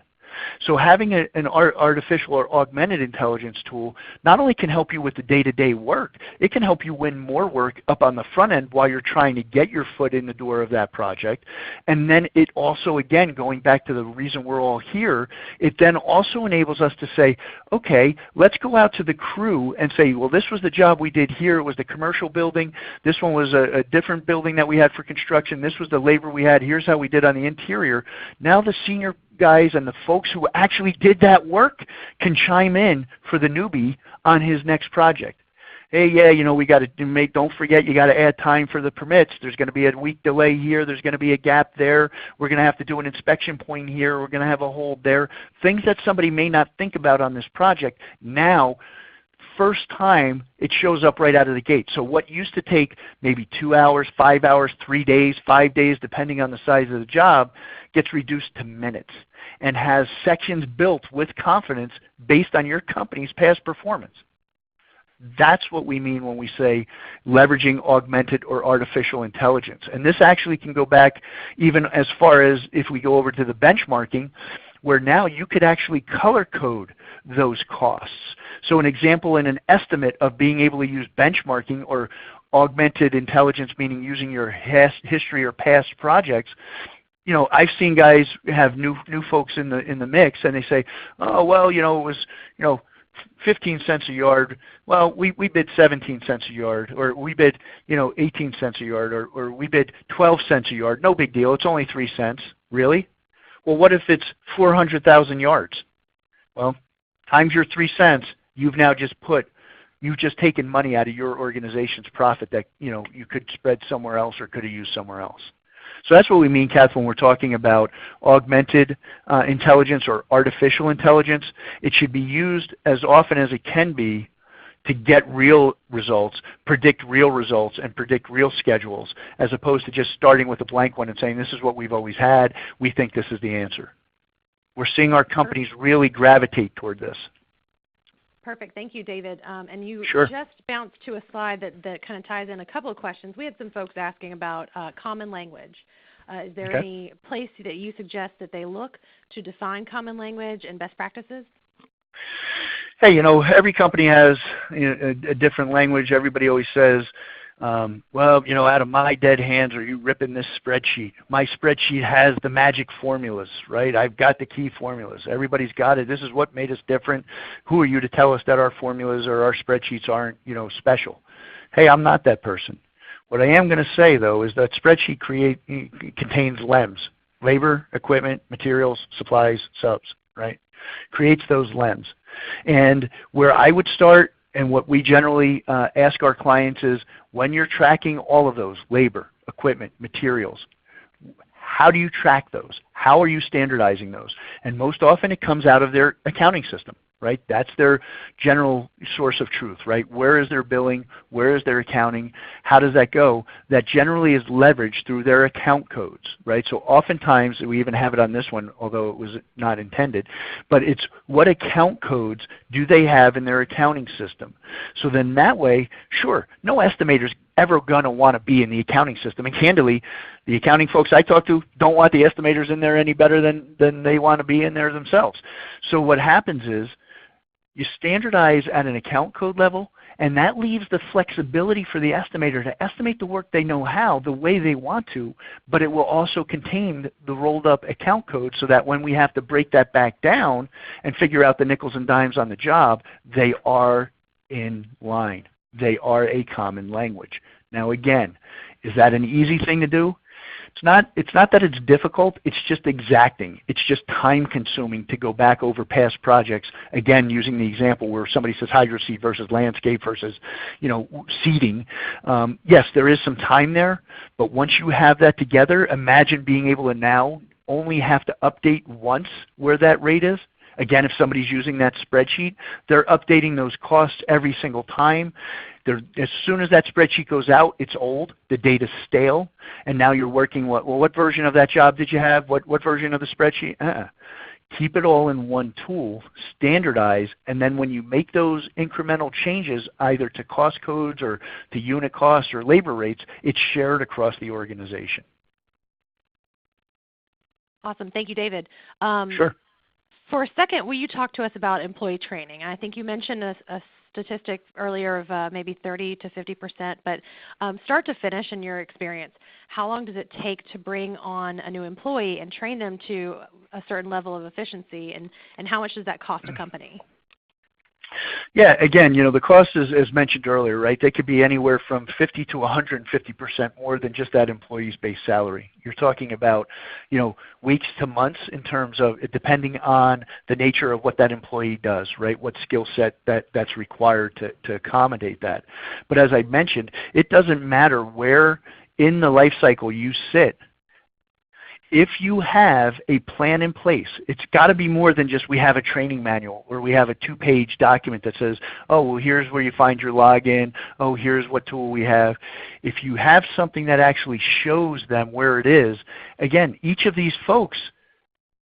So having an artificial or augmented intelligence tool not only can help you with the day-to-day work, it can help you win more work up on the front end while you're trying to get your foot in the door of that project. And then it also, again, going back to the reason we're all here, it then also enables us to say, okay, let's go out to the crew and say, well, this was the job we did here. It was the commercial building. This one was a different building that we had for construction. This was the labor we had. Here's how we did on the interior. Now the senior guys and the folks who actually did that work can chime in for the newbie on his next project. Hey, yeah, we got to don't forget, you got to add time for the permits. There's going to be a week delay here. There's going to be a gap there. We're going to have to do an inspection point here. We're going to have a hold there. Things that somebody may not think about on this project, now, first time, it shows up right out of the gate. So what used to take maybe 2 hours, 5 hours, 3 days, 5 days, depending on the size of the job, gets reduced to minutes, and has sections built with confidence based on your company's past performance. That's what we mean when we say leveraging augmented or artificial intelligence. And this actually can go back even as far as if we go over to the benchmarking, where now you could actually color code those costs. So an example in an estimate of being able to use benchmarking or augmented intelligence, meaning using your history or past projects, I've seen guys have new folks in the mix, and they say, oh well, it was 15 cents a yard. Well, we bid 17 cents a yard, or we bid 18 cents a yard, or we bid 12 cents a yard. No big deal. It's only 3 cents. Really? Well, what if it's 400,000 yards? Well, times your 3 cents, you've just taken money out of your organization's profit that you could spread somewhere else or could have used somewhere else. So that's what we mean, Kath, when we're talking about augmented intelligence or artificial intelligence. It should be used as often as it can be to get real results, predict real results, and predict real schedules, as opposed to just starting with a blank one and saying, this is what we've always had, we think this is the answer. We're seeing our companies really gravitate toward this. Perfect. Thank you, David. And you Sure. just bounced to a slide that kind of ties in a couple of questions. We had some folks asking about common language. Is there any place that you suggest that they look to define common language and best practices? Hey, every company has a different language. Everybody always says, well, out of my dead hands are you ripping this spreadsheet. My spreadsheet has the magic formulas, right? I've got the key formulas. Everybody's got it. This is what made us different. Who are you to tell us that our formulas or our spreadsheets aren't, special? Hey, I'm not that person. What I am going to say, though, is that spreadsheet contains LEMs: labor, equipment, materials, supplies, subs, right? Creates those LEMs. And where I would start, and what we generally ask our clients is, when you're tracking all of those, labor, equipment, materials, how do you track those? How are you standardizing those? And most often it comes out of their accounting system, right? That's their general source of truth, right? Where is their billing? Where is their accounting? How does that go? That generally is leveraged through their account codes, right? So oftentimes, we even have it on this one, although it was not intended, but it's what account codes do they have in their accounting system? So then that way, sure, no estimator's ever going to want to be in the accounting system. And candidly, the accounting folks I talk to don't want the estimators in there any better than they want to be in there themselves. So what happens is, you standardize at an account code level, and that leaves the flexibility for the estimator to estimate the work they know how, the way they want to, but it will also contain the rolled up account code so that when we have to break that back down and figure out the nickels and dimes on the job, they are in line. They are a common language. Now again, is that an easy thing to do? It's not that it's difficult, it's just exacting. It's just time consuming to go back over past projects, again using the example where somebody says hydroseed versus landscape versus seeding. Yes, there is some time there, but once you have that together, imagine being able to now only have to update once where that rate is. Again, if somebody's using that spreadsheet, they're updating those costs every single time. As soon as that spreadsheet goes out, it's old, the data's stale, and now you're working what version of that job did you have? What version of the spreadsheet? Keep it all in one tool, standardize, and then when you make those incremental changes either to cost codes or to unit costs or labor rates, it's shared across the organization. Awesome. Thank you, David. Sure. For a second, will you talk to us about employee training? I think you mentioned a statistic earlier of maybe 30 to 50%, but start to finish in your experience, how long does it take to bring on a new employee and train them to a certain level of efficiency, and how much does that cost a company? Yeah, again, the cost is, as mentioned earlier, right? They could be anywhere from 50 to 150% more than just that employee's base salary. You're talking about, weeks to months in terms of depending on the nature of what that employee does, right? What skill set that's required to accommodate that. But as I mentioned, it doesn't matter where in the life cycle you sit. If you have a plan in place, it's got to be more than just we have a training manual or we have a 2-page document that says, oh, well, here's where you find your login. Oh, here's what tool we have. If you have something that actually shows them where it is, again, each of these folks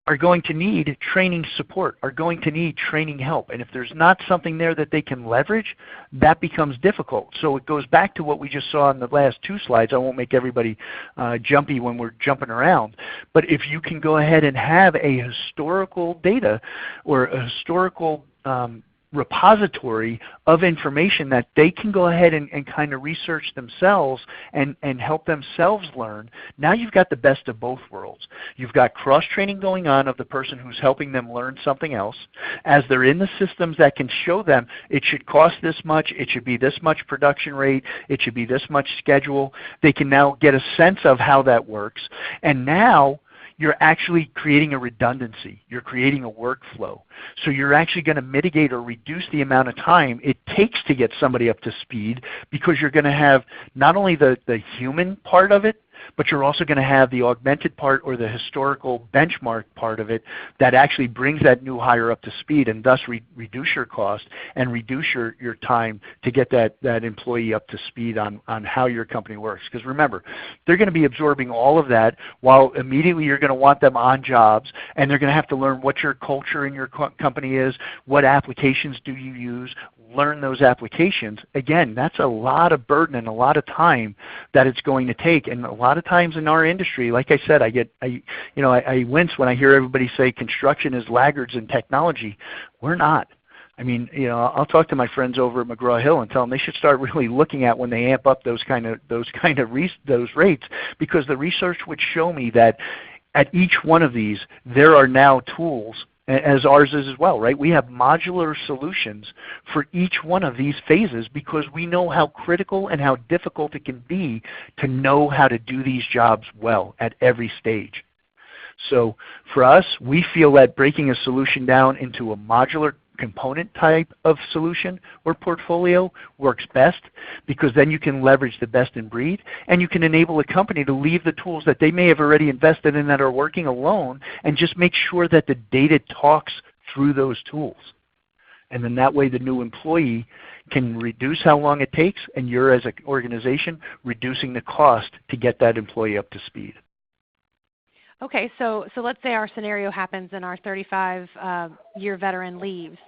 are going to need training support, are going to need training help. And if there's not something there that they can leverage, that becomes difficult. So it goes back to what we just saw in the last 2 slides. I won't make everybody jumpy when we're jumping around. But if you can go ahead and have a historical data or a historical repository of information that they can go ahead and kind of research themselves and help themselves learn. Now you've got the best of both worlds. You've got cross-training going on of the person who's helping them learn something else. As they're in the systems that can show them it should cost this much, it should be this much production rate, it should be this much schedule, they can now get a sense of how that works. And now you're actually creating a redundancy. You're creating a workflow. So you're actually going to mitigate or reduce the amount of time it takes to get somebody up to speed, because you're going to have not only the human part of it, but you're also going to have the augmented part or the historical benchmark part of it that actually brings that new hire up to speed, and thus reduce your cost and reduce your time to get that employee up to speed on how your company works. Because remember, they're going to be absorbing all of that while immediately you're going to want them on jobs, and they're going to have to learn what your culture in your company is, what applications do you use, learn those applications. Again, that's a lot of burden and a lot of time that it's going to take. And a lot of times in our industry, like I said, I wince when I hear everybody say construction is laggards in technology. We're not. I mean, I'll talk to my friends over at McGraw-Hill and tell them they should start really looking at when they amp up those rates, because the research would show me that at each one of these there are now tools, as ours is as well, right? We have modular solutions for each one of these phases, because we know how critical and how difficult it can be to know how to do these jobs well at every stage. So for us, we feel that breaking a solution down into a modular component type of solution or portfolio works best, because then you can leverage the best in breed, and you can enable a company to leave the tools that they may have already invested in that are working alone, and just make sure that the data talks through those tools. And then that way the new employee can reduce how long it takes, and you're as an organization reducing the cost to get that employee up to speed. Okay, so let's say our scenario happens and our 35-year veteran leaves.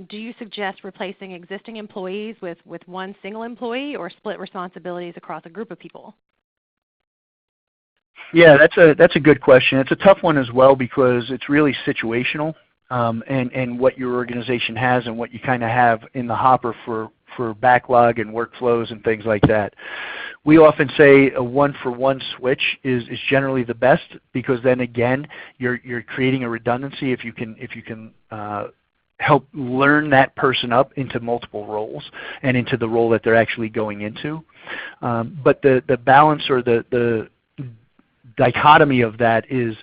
Do you suggest replacing existing employees with one single employee, or split responsibilities across a group of people? Yeah, that's a good question. It's a tough one as well, because it's really situational, and what your organization has and what you kind of have in the hopper for backlog and workflows and things like that. We often say a one-for-one switch is generally the best, because then again you're creating a redundancy if you can help learn that person up into multiple roles and into the role that they're actually going into. But the balance or the dichotomy of that is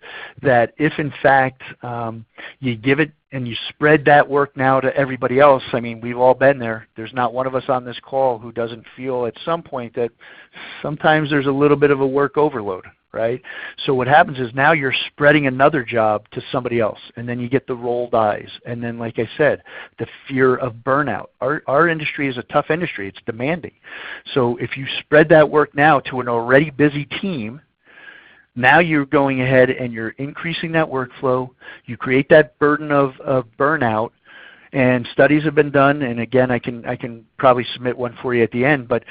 that if in fact you give it and you spread that work now to everybody else, I mean, we've all been there. There's not one of us on this call who doesn't feel at some point that sometimes there's a little bit of a work overload, right? So what happens is now you're spreading another job to somebody else, and then you get the rolled eyes. And then, like I said, the fear of burnout. Our industry is a tough industry. It's demanding. So if you spread that work now to an already busy team, now you're going ahead and you're increasing that workflow. You create that burden of burnout, and studies have been done. And again, I can probably submit one for you at the end. But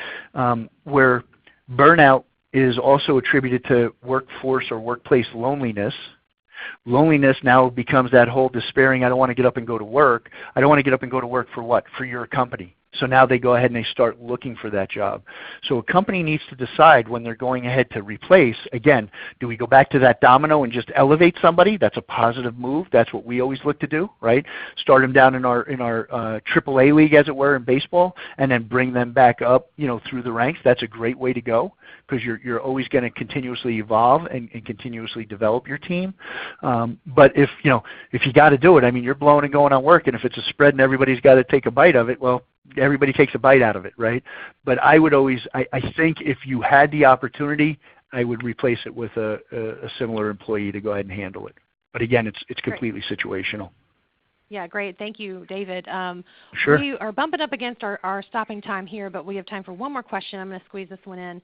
where burnout is also attributed to workforce or workplace loneliness. Loneliness now becomes that whole despairing, I don't want to get up and go to work. I don't want to get up and go to work for what? For your company. So now they go ahead and they start looking for that job. So a company needs to decide when they're going ahead to replace, again, do we go back to that domino and just elevate somebody? That's a positive move. That's what we always look to do, right? Start them down in our AAA league, as it were, in baseball, and then bring them back up, through the ranks. That's a great way to go, because you're always going to continuously evolve and continuously develop your team. But if you got to do it, I mean, you're blowing and going on work, and if it's a spread and everybody's got to take a bite of it, well, everybody takes a bite out of it, right? But I would always, I think if you had the opportunity, I would replace it with a similar employee to go ahead and handle it. But again, it's completely situational. Yeah, great. Thank you, David. Sure. We are bumping up against our stopping time here, but we have time for one more question. I'm going to squeeze this one in.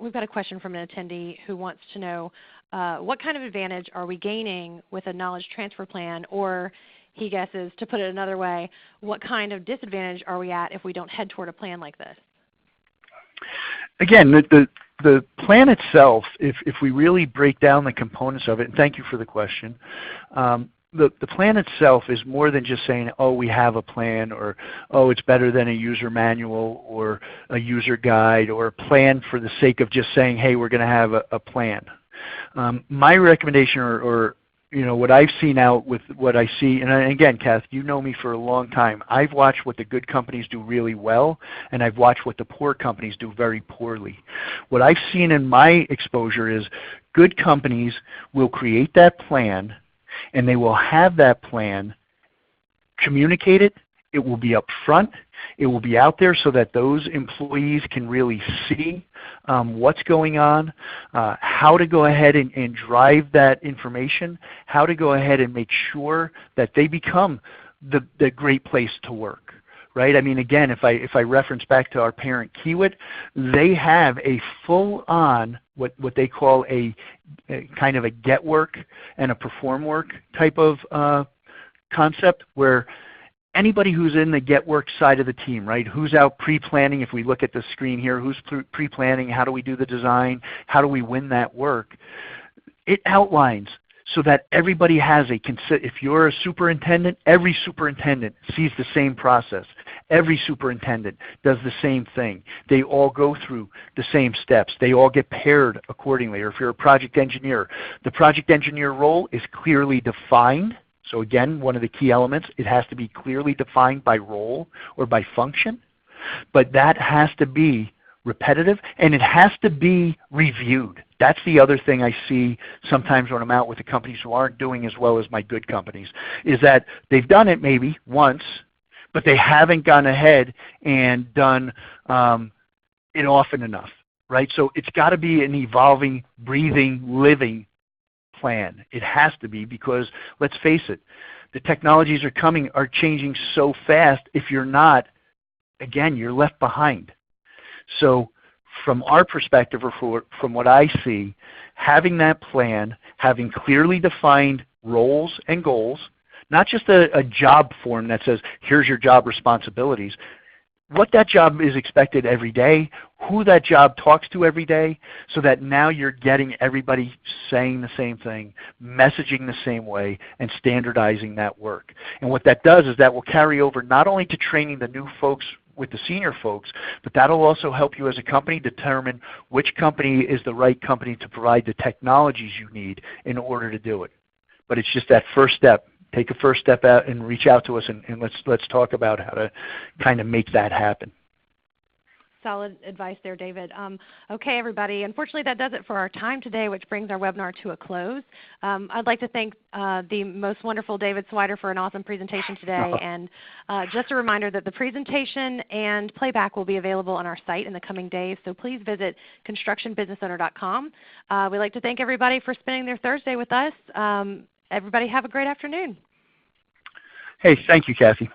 We've got a question from an attendee who wants to know what kind of advantage are we gaining with a knowledge transfer plan, or he guesses, to put it another way, what kind of disadvantage are we at if we don't head toward a plan like this? Again, the plan itself, if we really break down the components of it, and thank you for the question, the plan itself is more than just saying, oh, we have a plan, or oh, it's better than a user manual or a user guide, or a plan for the sake of just saying, hey, we're going to have a plan. My recommendation, or what I've seen out with what I see, and again, Kath, you know me for a long time. I've watched what the good companies do really well, and I've watched what the poor companies do very poorly. What I've seen in my exposure is good companies will create that plan, and they will have that plan communicated. It will be up front. It will be out there so that those employees can really see what's going on, how to go ahead and drive that information, how to go ahead and make sure that they become the great place to work. Right? I mean, again, if I reference back to our parent Kiewit, they have a full-on what they call a kind of a get work and a perform work type of concept, where anybody who's in the get work side of the team, right? Who's out pre-planning? If we look at the screen here, who's pre-planning? How do we do the design? How do we win that work? It outlines so that everybody has if you're a superintendent, every superintendent sees the same process. Every superintendent does the same thing. They all go through the same steps. They all get paired accordingly. Or if you're a project engineer, the project engineer role is clearly defined. So again, one of the key elements, it has to be clearly defined by role or by function. But that has to be repetitive, and it has to be reviewed. That's the other thing I see sometimes when I'm out with the companies who aren't doing as well as my good companies, is that they've done it maybe once, but they haven't gone ahead and done it often enough. Right? So it's got to be an evolving, breathing, living plan. It has to be, because let's face it, the technologies are changing so fast. If you're not, again, you're left behind. So from our perspective, or from what I see, having that plan, having clearly defined roles and goals, not just a job form that says, here's your job responsibilities, what that job is expected every day, who that job talks to every day, so that now you're getting everybody saying the same thing, messaging the same way, and standardizing that work. And what that does is that will carry over not only to training the new folks with the senior folks, but that will also help you as a company determine which company is the right company to provide the technologies you need in order to do it. But it's just that first step. Take a first step out and reach out to us, and let's talk about how to kind of make that happen. Solid advice there, David. Okay, everybody. Unfortunately, that does it for our time today, which brings our webinar to a close. I'd like to thank the most wonderful David Swider for an awesome presentation today. And just a reminder that the presentation and playback will be available on our site in the coming days, so please visit constructionbusinessowner.com. We'd like to thank everybody for spending their Thursday with us. Everybody have a great afternoon. Hey, thank you, Kathy.